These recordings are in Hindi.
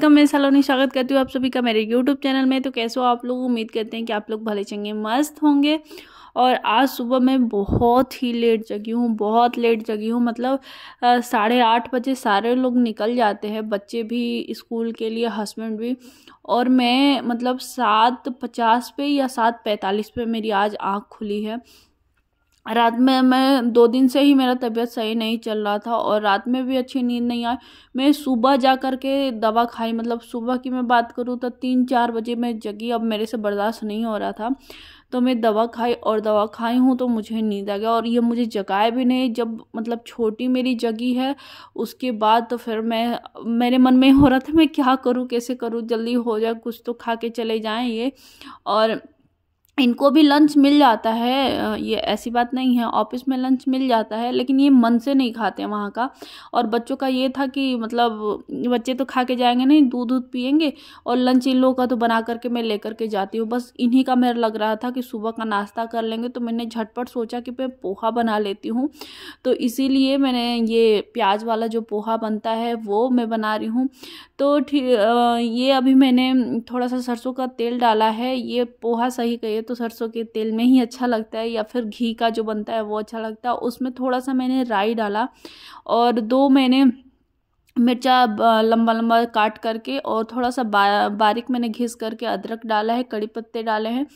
वेलकम, मैं सलोनी स्वागत करती हूँ आप सभी का मेरे यूट्यूब चैनल में। तो कैसे हो आप लोग? उम्मीद करते हैं कि आप लोग भले चंगे मस्त होंगे। और आज सुबह मैं बहुत ही लेट जगी हूँ, बहुत लेट जगी हूँ। मतलब 8:30 बजे सारे लोग निकल जाते हैं, बच्चे भी स्कूल के लिए, हस्बैंड भी। और मैं मतलब 7:50 पे या 7:45 पे मेरी आज आँख खुली है। रात में मैं 2 दिन से ही मेरा तबीयत सही नहीं चल रहा था और रात में भी अच्छी नींद नहीं आई। मैं सुबह जा कर के दवा खाई, मतलब सुबह की मैं बात करूँ तो 3-4 बजे मैं जगी। अब मेरे से बर्दाश्त नहीं हो रहा था तो मैं दवा खाई, और दवा खाई हूँ तो मुझे नींद आ गया। और ये मुझे जगाए भी नहीं, जब मतलब छोटी मेरी जगी है उसके बाद तो फिर मेरे मन में हो रहा था मैं क्या करूँ, कैसे करूँ, जल्दी हो जाए, कुछ तो खा के चले जाएं ये। और इनको भी लंच मिल जाता है, ये ऐसी बात नहीं है, ऑफिस में लंच मिल जाता है, लेकिन ये मन से नहीं खाते हैं वहाँ का। और बच्चों का ये था कि मतलब बच्चे तो खा के जाएंगे नहीं, दूध पियेंगे, और लंच इन लोगों का तो बना करके मैं लेकर के जाती हूँ। बस इन्हीं का मेरा लग रहा था कि सुबह का नाश्ता कर लेंगे, तो मैंने झटपट सोचा कि मैं पोहा बना लेती हूँ। तो इसीलिए मैंने ये प्याज वाला जो पोहा बनता है वो मैं बना रही हूँ। तो ये अभी मैंने थोड़ा सा सरसों का तेल डाला है। ये पोहा सही कहिए तो सरसों के तेल में ही अच्छा लगता है, या फिर घी का जो बनता है वो अच्छा लगता है। उसमें थोड़ा सा मैंने राई डाला, और 2 मैंने मिर्चा लंबा लंबा काट करके, और थोड़ा सा बारीक मैंने घिस करके अदरक डाला है, कड़ी पत्ते डाले हैं।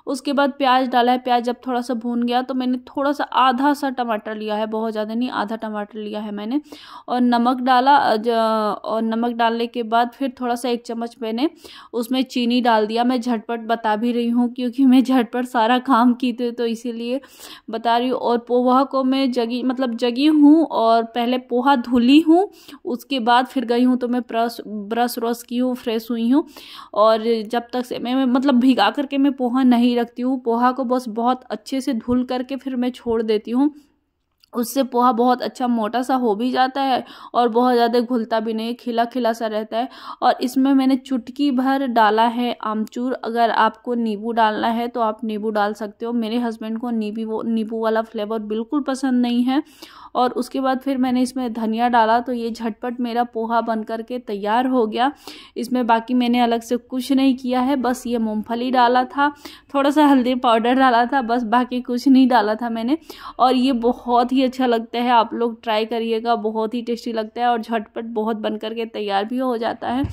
उसके बाद प्याज डाला है। प्याज जब थोड़ा सा भून गया तो मैंने थोड़ा सा आधा सा टमाटर लिया है, बहुत ज़्यादा नहीं, आधा टमाटर लिया है मैंने, और नमक डाला। और नमक डालने के बाद फिर थोड़ा सा 1 चम्मच मैंने उसमें चीनी डाल दिया। मैं झटपट बता भी रही हूँ क्योंकि मैं झटपट सारा काम की थी, तो इसीलिए बता रही हूँ। और पोहा को मैं जगी हूँ, और पहले पोहा धुली हूँ, उसके बाद फिर गई हूँ तो मैं ब्रश व्रश की हूँ, फ्रेश हुई हूँ। और जब तक से मैं मतलब भिगा करके मैं पोहा नहीं रखती हूँ, पोहा को बस बहुत अच्छे से धुल करके फिर मैं छोड़ देती हूँ। उससे पोहा बहुत अच्छा मोटा सा हो भी जाता है और बहुत ज़्यादा घुलता भी नहीं, खिला खिला सा रहता है। और इसमें मैंने चुटकी भर डाला है आमचूर। अगर आपको नींबू डालना है तो आप नींबू डाल सकते हो। मेरे हस्बैंड को नींबू वाला फ्लेवर बिल्कुल पसंद नहीं है। और उसके बाद फिर मैंने इसमें धनिया डाला, तो ये झटपट मेरा पोहा बन करके तैयार हो गया। इसमें बाकी मैंने अलग से कुछ नहीं किया है, बस ये मूंगफली डाला था, थोड़ा सा हल्दी पाउडर डाला था, बस बाकी कुछ नहीं डाला था मैंने। और ये बहुत ही अच्छा लगता है, आप लोग ट्राई करिएगा, बहुत ही टेस्टी लगता है और झटपट बहुत बन करके तैयार भी हो जाता है।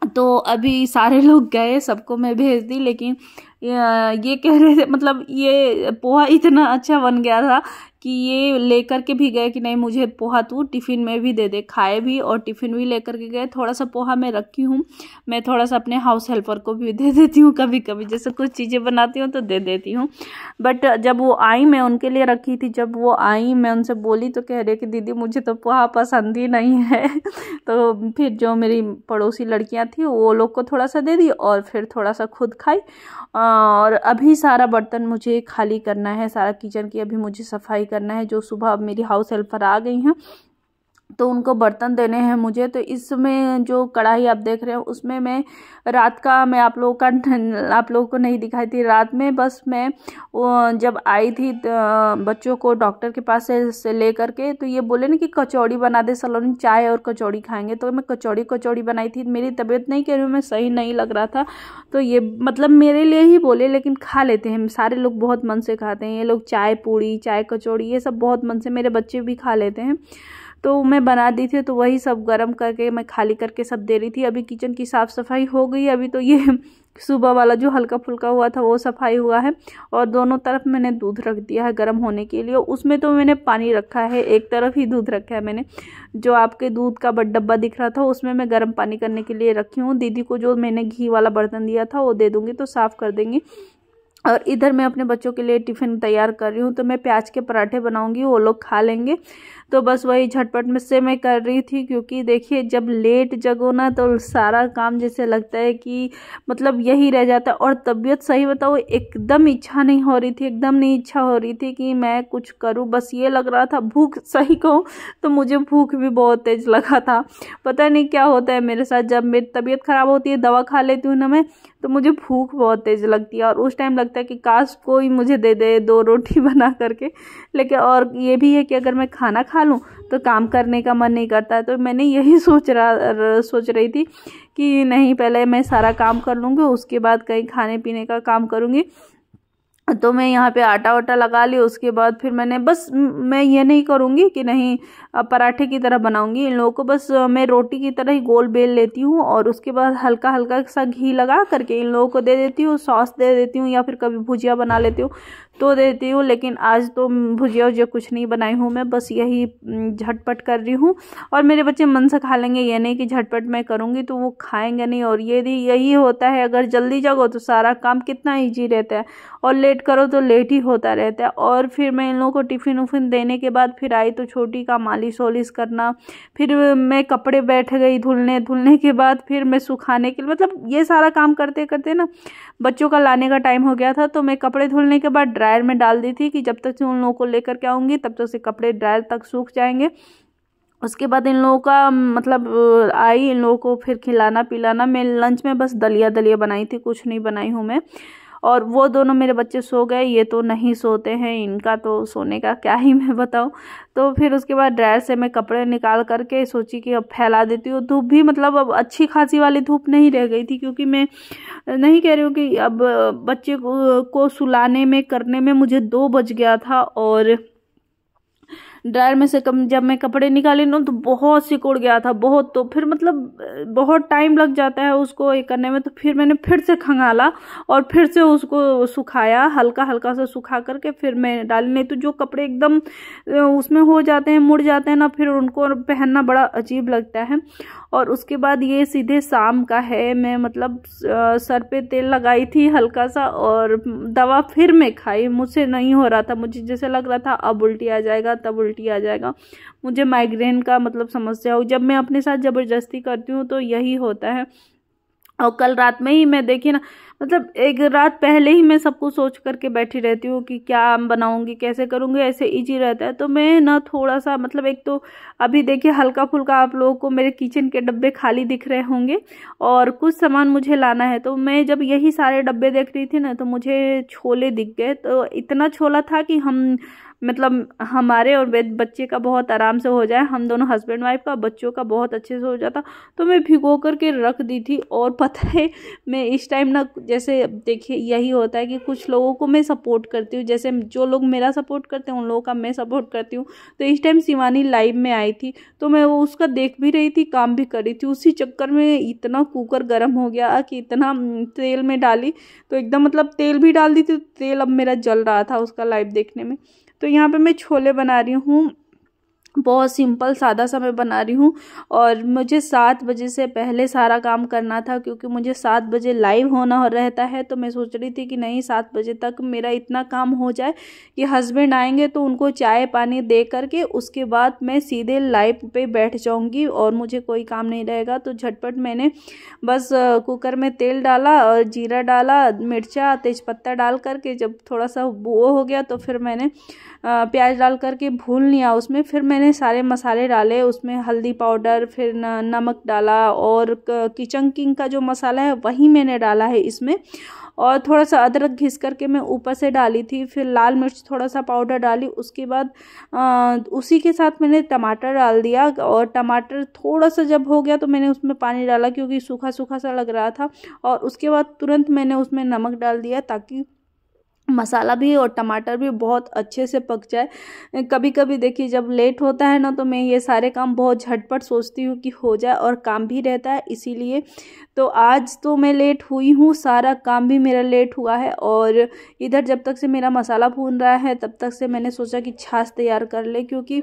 तो अभी सारे लोग गए, सबको मैं भेज दी, लेकिन ये कह रहे थे, मतलब ये पोहा इतना अच्छा बन गया था कि ये लेकर के भी गए कि नहीं मुझे पोहा तू टिफ़िन में भी दे दे। खाए भी और टिफ़िन भी लेकर के गए। थोड़ा सा पोहा मैं रखी हूँ, मैं थोड़ा सा अपने हाउस हेल्पर को भी दे देती हूँ कभी कभी, जैसे कुछ चीज़ें बनाती हूँ तो दे देती हूँ। बट जब वो आई, मैं उनके लिए रखी थी, जब वो आई मैं उनसे बोली तो कह रहे कि दीदी मुझे तो पोहा पसंद ही नहीं है। तो फिर जो मेरी पड़ोसी लड़कियाँ थी वो लोग को थोड़ा सा दे दी, और फिर थोड़ा सा खुद खाई। और अभी सारा बर्तन मुझे खाली करना है, सारा किचन की अभी मुझे सफाई करना है। जो सुबह अब मेरी हाउस हेल्पर आ गई हैं तो उनको बर्तन देने हैं मुझे। तो इसमें जो कढ़ाई आप देख रहे हो उसमें मैं रात का, मैं आप लोगों को नहीं दिखाई थी, रात में बस मैं जब आई थी बच्चों को डॉक्टर के पास से ले करके, तो ये बोले ना कि कचौड़ी बना दे सलोनी, चाय और कचौड़ी खाएंगे, तो मैं कचौड़ी बनाई थी। मेरी तबीयत नहीं कह रही हूँ मैं, सही नहीं लग रहा था, तो ये मतलब मेरे लिए ही बोले, लेकिन खा लेते हैं सारे लोग, बहुत मन से खाते हैं ये लोग। चाय पूड़ी, चाय कचौड़ी, ये सब बहुत मन से, मेरे बच्चे भी खा लेते हैं। तो मैं बना दी थी, तो वही सब गरम करके मैं खाली करके सब दे रही थी। अभी किचन की साफ़ सफाई हो गई। अभी तो ये सुबह वाला जो हल्का फुल्का हुआ था वो सफाई हुआ है, और दोनों तरफ मैंने दूध रख दिया है गर्म होने के लिए। उसमें तो मैंने पानी रखा है, एक तरफ ही दूध रखा है मैंने। जो आपके दूध का डब्बा दिख रहा था उसमें मैं गर्म पानी करने के लिए रखी हूँ। दीदी को जो मैंने घी वाला बर्तन दिया था वो दे दूँगी तो साफ़ कर देंगी। और इधर मैं अपने बच्चों के लिए टिफ़िन तैयार कर रही हूँ, तो मैं प्याज के पराठे बनाऊंगी, वो लोग खा लेंगे। तो बस वही झटपट में से मैं कर रही थी, क्योंकि देखिए जब लेट जगो ना तो सारा काम जैसे लगता है कि मतलब यही रह जाता है। और तबीयत सही बताओ एकदम इच्छा नहीं हो रही थी, एकदम नहीं इच्छा हो रही थी कि मैं कुछ करूँ। बस ये लग रहा था, भूख सही कहूँ तो मुझे भूख भी बहुत तेज़ लगा था। पता नहीं क्या होता है मेरे साथ, जब मेरी तबीयत ख़राब होती है दवा खा लेती हूँ ना मैं, तो मुझे भूख बहुत तेज़ लगती है। और उस टाइम लगता लगता है कि काश कोई मुझे दे दे 2 रोटी बना करके। लेकिन और ये भी है कि अगर मैं खाना खा लूँ तो काम करने का मन नहीं करता है। तो मैंने यही सोच रही थी कि नहीं, पहले मैं सारा काम कर लूँगी, उसके बाद कहीं खाने पीने का काम करूँगी। तो मैं यहाँ पे आटा वाटा लगा ली। उसके बाद फिर मैंने बस, मैं ये नहीं करूँगी कि नहीं पराठे की तरह बनाऊँगी इन लोगों को, बस मैं रोटी की तरह ही गोल बेल लेती हूँ और उसके बाद हल्का हल्का सा घी लगा करके इन लोगों को दे देती हूँ, सॉस दे देती हूँ या फिर कभी भुजिया बना लेती हूँ तो देती हूँ। लेकिन आज तो भुजिया वुजिया कुछ नहीं बनाई हूँ मैं, बस यही झटपट कर रही हूँ और मेरे बच्चे मन से खा लेंगे। ये नहीं कि झटपट मैं करूँगी तो वो खाएंगे नहीं। और यही होता है, अगर जल्दी जगो तो सारा काम कितना ईजी रहता है और लेट करो तो लेट ही होता रहता है। और फिर मैं इन लोगों को टिफ़िन उफ़िन देने के बाद फिर आई तो छोटी का मालिश वालिश करना, फिर मैं कपड़े बैठ गई धुलने के बाद फिर मैं सुखाने के लिए, मतलब ये सारा काम करते करते ना बच्चों का लाने का टाइम हो गया था। तो मैं कपड़े धुलने के बाद ड्रायर में डाल दी थी कि जब तक से उन लोगों को लेकर के आऊँगी तब तक से कपड़े ड्रायर तक सूख जाएंगे। उसके बाद इन लोगों का मतलब आई, इन लोगों को फिर खिलाना पिलाना। मैं लंच में बस दलिया बनाई थी, कुछ नहीं बनाई हूँ मैं। और वो दोनों मेरे बच्चे सो गए, ये तो नहीं सोते हैं, इनका तो सोने का क्या ही मैं बताऊँ। तो फिर उसके बाद ड्रायर से मैं कपड़े निकाल करके सोची कि अब फैला देती हूँ। धूप भी मतलब अब अच्छी खासी वाली धूप नहीं रह गई थी, क्योंकि मैं नहीं कह रही हूँ कि अब बच्चे को सुलाने में करने में मुझे 2 बज गया था। और ड्रायर में से जब मैं कपड़े निकाली ना तो बहुत सिकुड़ गया था, बहुत। तो फिर मतलब बहुत टाइम लग जाता है उसको ये करने में। तो फिर मैंने फिर से खंगाला और फिर से उसको सुखाया, हल्का हल्का सा सुखा करके फिर मैं डाली। नहीं तो जो कपड़े एकदम उसमें हो जाते हैं, मुड़ जाते हैं ना, फिर उनको पहनना बड़ा अजीब लगता है। और उसके बाद ये सीधे शाम का है, मैं मतलब सर पे तेल लगाई थी हल्का सा और दवा फिर मैं खाई। मुझसे नहीं हो रहा था, मुझे जैसे लग रहा था अब उल्टी आ जाएगा तब उल्टी आ जाएगा। मुझे माइग्रेन का मतलब समस्या हो, जब मैं अपने साथ ज़बरदस्ती करती हूँ तो यही होता है। और कल रात में ही मैं देखी ना, मतलब एक रात पहले ही मैं सब कुछ सोच करके बैठी रहती हूँ कि क्या बनाऊंगी कैसे करूँगी, ऐसे इजी रहता है। तो मैं ना थोड़ा सा मतलब, एक तो अभी देखिए हल्का फुल्का आप लोगों को मेरे किचन के डब्बे खाली दिख रहे होंगे और कुछ सामान मुझे लाना है। तो मैं जब यही सारे डब्बे देख रही थी ना तो मुझे छोले दिख गए। तो इतना छोला था कि हम मतलब हमारे और बच्चे का बहुत आराम से हो जाए, हम दोनों हस्बैंड वाइफ का, बच्चों का बहुत अच्छे से हो जाता। तो मैं भिगो करके रख दी थी। और पता है मैं इस टाइम ना, जैसे देखिए यही होता है कि कुछ लोगों को मैं सपोर्ट करती हूँ, जैसे जो लोग मेरा सपोर्ट करते हैं उन लोगों का मैं सपोर्ट करती हूँ। तो इस टाइम शिवानी लाइव में आई थी तो मैं वो उसका देख भी रही थी, काम भी कर रही थी। उसी चक्कर में इतना कुकर गर्म हो गया कि इतना तेल में डाली तो एकदम मतलब तेल भी डाल दी थी, तेल अब मेरा जल रहा था उसका लाइव देखने में। तो यहाँ पे मैं छोले बना रही हूँ, बहुत सिंपल सादा सा मैं बना रही हूँ। और मुझे 7 बजे से पहले सारा काम करना था, क्योंकि मुझे 7 बजे लाइव होना रहता है। तो मैं सोच रही थी कि नहीं 7 बजे तक मेरा इतना काम हो जाए कि हस्बैंड आएंगे तो उनको चाय पानी दे करके उसके बाद मैं सीधे लाइव पे बैठ जाऊँगी और मुझे कोई काम नहीं रहेगा। तो झटपट मैंने बस कुकर में तेल डाला और जीरा डाला, मिर्चा तेज़पत्ता डाल करके जब थोड़ा सा वो हो गया तो फिर मैंने प्याज डाल करके भून लिया। उसमें फिर मैंने सारे मसाले डाले, उसमें हल्दी पाउडर, फिर नमक डाला और किचन किंग का जो मसाला है वही मैंने डाला है इसमें। और थोड़ा सा अदरक घिस करके मैं ऊपर से डाली थी, फिर लाल मिर्च थोड़ा सा पाउडर डाली। उसके बाद उसी के साथ मैंने टमाटर डाल दिया और टमाटर थोड़ा सा जब हो गया तो मैंने उसमें पानी डाला, क्योंकि सूखा सूखा सा लग रहा था। और उसके बाद तुरंत मैंने उसमें नमक डाल दिया ताकि मसाला भी और टमाटर भी बहुत अच्छे से पक जाए। कभी कभी देखिए जब लेट होता है ना तो मैं ये सारे काम बहुत झटपट सोचती हूँ कि हो जाए और काम भी रहता है, इसीलिए। तो आज तो मैं लेट हुई हूँ, सारा काम भी मेरा लेट हुआ है। और इधर जब तक से मेरा मसाला भून रहा है तब तक से मैंने सोचा कि छाछ तैयार कर ले, क्योंकि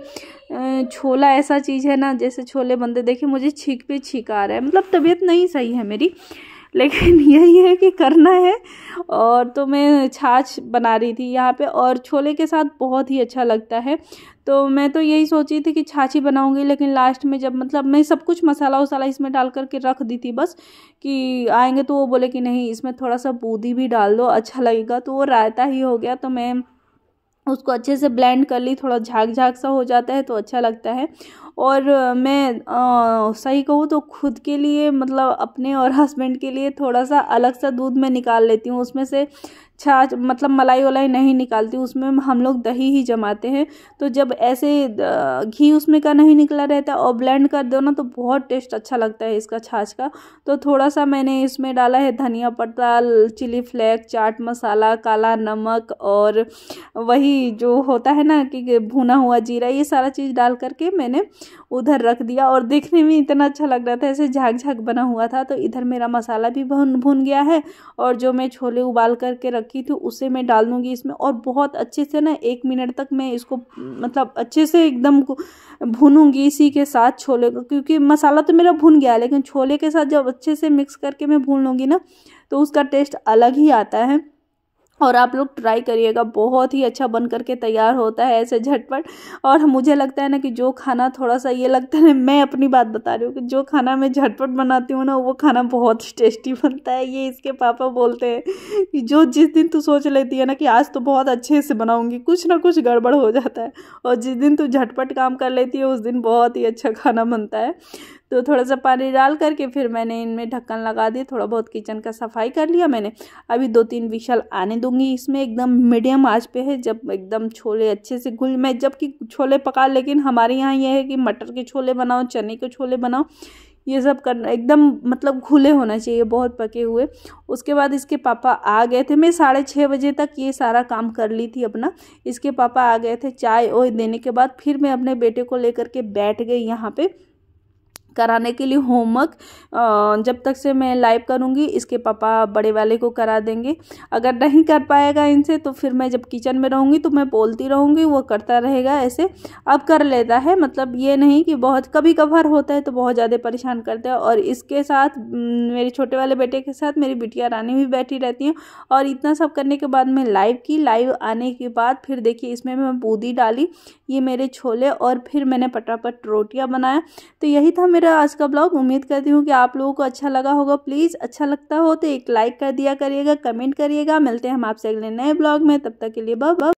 छोला ऐसा चीज़ है ना, जैसे छोले बनते देखिए मुझे छींक पे छींक आ रहा है, मतलब तबीयत नहीं सही है मेरी, लेकिन यही है कि करना है। और तो मैं छाछ बना रही थी यहाँ पे और छोले के साथ बहुत ही अच्छा लगता है। तो मैं तो यही सोची थी कि छाछ ही बनाऊंगी, लेकिन लास्ट में जब मतलब मैं सब कुछ मसाला वसाला इसमें डाल करके रख दी थी बस कि आएंगे तो वो बोले कि नहीं इसमें थोड़ा सा बूंदी भी डाल दो अच्छा लगेगा। तो वो रायता ही हो गया। तो मैं उसको अच्छे से ब्लेंड कर ली, थोड़ा झाग झाग सा हो जाता है तो अच्छा लगता है। और मैं सही कहूँ तो खुद के लिए मतलब अपने और हस्बैंड के लिए थोड़ा सा अलग सा दूध मैं निकाल लेती हूँ, उसमें से छाछ मतलब मलाई वलाई नहीं निकालती, उसमें हम लोग दही ही जमाते हैं। तो जब ऐसे घी उसमें का नहीं निकला रहता और ब्लेंड कर दो ना तो बहुत टेस्ट अच्छा लगता है इसका छाछ का। तो थोड़ा सा मैंने इसमें डाला है धनिया पत्ता, चिली फ्लेक्स, चाट मसाला, काला नमक और वही जो होता है ना कि भुना हुआ जीरा, ये सारा चीज़ डाल करके मैंने उधर रख दिया। और देखने में इतना अच्छा लग रहा था, ऐसे झाग झाग बना हुआ था। तो इधर मेरा मसाला भी भुन गया है और जो मैं छोले उबाल करके रखी थी उसे मैं डाल दूँगी इसमें और बहुत अच्छे से ना 1 मिनट तक मैं इसको मतलब अच्छे से एकदम भूनूंगी इसी के साथ छोले को, क्योंकि मसाला तो मेरा भुन गया है लेकिन छोले के साथ जब अच्छे से मिक्स करके मैं भून लूँगी ना तो उसका टेस्ट अलग ही आता है। और आप लोग ट्राई करिएगा, बहुत ही अच्छा बन करके तैयार होता है ऐसे झटपट। और मुझे लगता है ना कि जो खाना थोड़ा सा ये लगता है, मैं अपनी बात बता रही हूँ कि जो खाना मैं झटपट बनाती हूँ ना वो खाना बहुत टेस्टी बनता है। ये इसके पापा बोलते हैं कि जो जिस दिन तू सोच लेती है ना कि आज तो बहुत अच्छे से बनाऊंगी, कुछ ना कुछ गड़बड़ हो जाता है, और जिस दिन तू झटपट काम कर लेती है उस दिन बहुत ही अच्छा खाना बनता है। तो थोड़ा सा पानी डाल करके फिर मैंने इनमें ढक्कन लगा दिया, थोड़ा बहुत किचन का सफाई कर लिया मैंने। अभी 2-3 विशल आने दूंगी इसमें, एकदम मीडियम आंच पे है, जब एकदम छोले अच्छे से घुल, मैं जबकि छोले पका, लेकिन हमारे यहाँ ये है कि मटर के छोले बनाओ, चने के छोले बनाओ, ये सब करना एकदम मतलब घुले होना चाहिए, बहुत पके हुए। उसके बाद इसके पापा आ गए थे, मैं 6:30 बजे तक ये सारा काम कर ली थी अपना। इसके पापा आ गए थे चाय ओय देने के बाद, फिर मैं अपने बेटे को लेकर के बैठ गई यहाँ पे कराने के लिए होमवर्क। जब तक से मैं लाइव करूँगी इसके पापा बड़े वाले को करा देंगे। अगर नहीं कर पाएगा इनसे तो फिर मैं जब किचन में रहूँगी तो मैं बोलती रहूँगी, वो करता रहेगा ऐसे। अब कर लेता है, मतलब ये नहीं कि बहुत, कभी कभार होता है तो बहुत ज़्यादा परेशान करता है। और इसके साथ मेरे छोटे वाले बेटे के साथ मेरी बिटिया रानी भी बैठी रहती है। और इतना सब करने के बाद मैं लाइव आने के बाद फिर देखिए इसमें मैं बूंदी डाली, ये मेरे छोले, और फिर मैंने पटापट रोटियां बनाया। तो यही था मेरा आज का ब्लॉग। उम्मीद करती हूँ कि आप लोगों को अच्छा लगा होगा। प्लीज़ अच्छा लगता हो तो एक लाइक कर दिया करिएगा, कमेंट करिएगा। मिलते हैं हम आपसे अगले नए ब्लॉग में, तब तक के लिए बाय बाय।